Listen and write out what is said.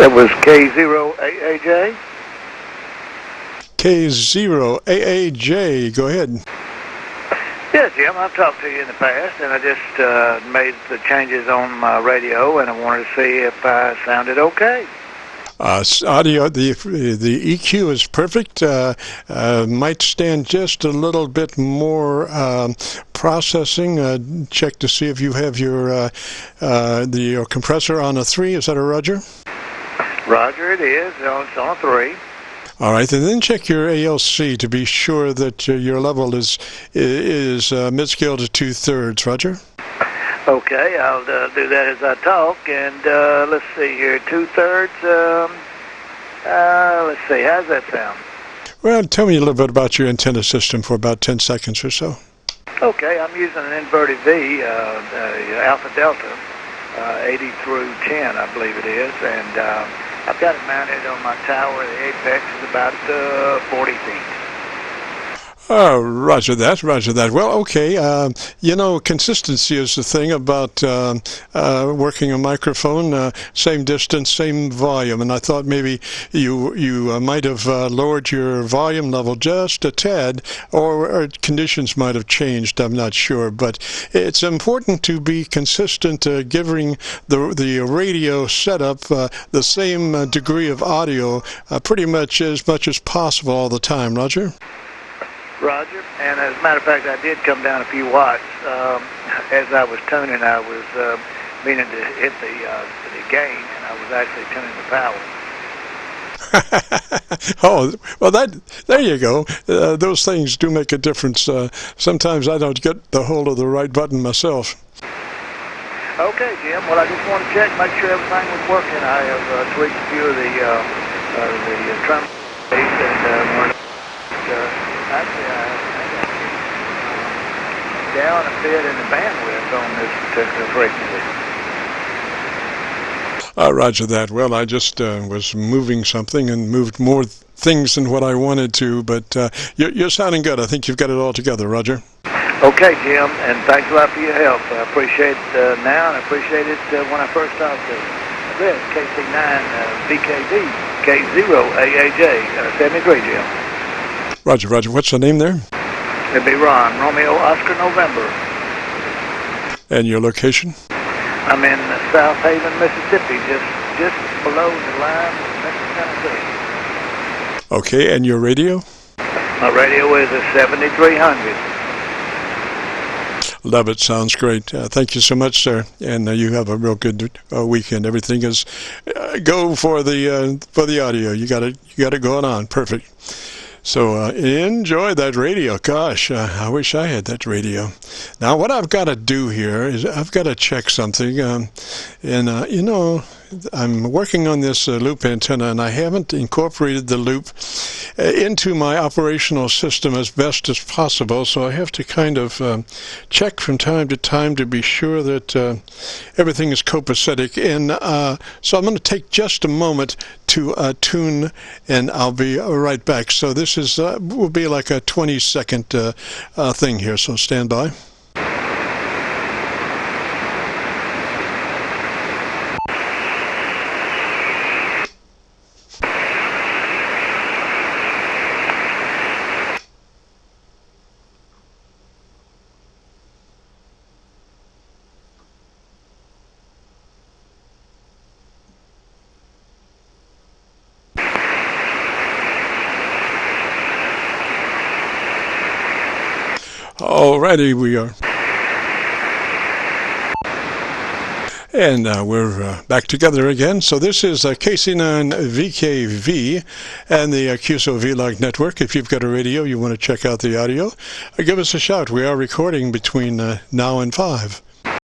That was K0AAJ. K0AAJ, go ahead. Yeah, Jim, I've talked to you in the past, and I just made the changes on my radio, and I wanted to see if I sounded okay. Audio, the EQ is perfect. Might stand just a little bit more processing. Check to see if you have your compressor on a 3. Is that a Roger? Roger, it is. It's on a 3. All right, and then check your ALC to be sure that your level is mid-scale to 2/3. Roger. Okay, I'll do that as I talk, and let's see here, 2/3, let's see, how's that sound? Well, tell me a little bit about your antenna system for about 10 seconds or so. Okay, I'm using an inverted V, Alpha Delta, 80 through 10, I believe it is, and I've got it mounted on my tower. The apex is about 40 feet. Roger that, roger that. Well, okay, you know, consistency is the thing about working a microphone, same distance, same volume, and I thought maybe you might have lowered your volume level just a tad, or conditions might have changed, I'm not sure, but it's important to be consistent, giving the radio setup the same degree of audio pretty much as possible all the time. Roger? Roger, and as a matter of fact, I did come down a few watts. As I was tuning, I was meaning to hit the gain, and I was actually tuning the power. Oh, well, there you go. Those things do make a difference. Sometimes I don't get the hold of the right button myself. Okay, Jim. Well, I just want to check, make sure everything was working. I have tweaked a few of the trim and actually, I down a bit in the bandwidth on this particular frequency. Roger that. Well, I just was moving something and moved more things than what I wanted to, but you're sounding good. I think you've got it all together, Roger. Okay, Jim, and thanks a lot for your help. I appreciate it now, and I appreciate it when I first talked to you. This KC9VKV, K0AAJ, 73, Jim. Roger, roger. What's the name there? It'd be Ron, Romeo, Oscar, November. And your location? I'm in South Haven, Mississippi, just below the line of Memphis, Tennessee. Okay, and your radio? My radio is a 7300. Love it. Sounds great. Thank you so much, sir. And you have a real good weekend. Everything is go for the audio. You got it going on. Perfect. So enjoy that radio. Gosh, I wish I had that radio. Now, what I've got to do here is I've got to check something. You know, I'm working on this loop antenna, and I haven't incorporated the loop into my operational system as best as possible, so I have to kind of check from time to time to be sure that everything is copacetic. And so I'm going to take just a moment to tune, and I'll be right back. So this is will be like a 20-second thing here, so stand by. Alrighty, we are. And we're back together again. So this is KC9VKV and the Qso-Vlog network. If you've got a radio, you want to check out the audio, give us a shout. We are recording between now and 5.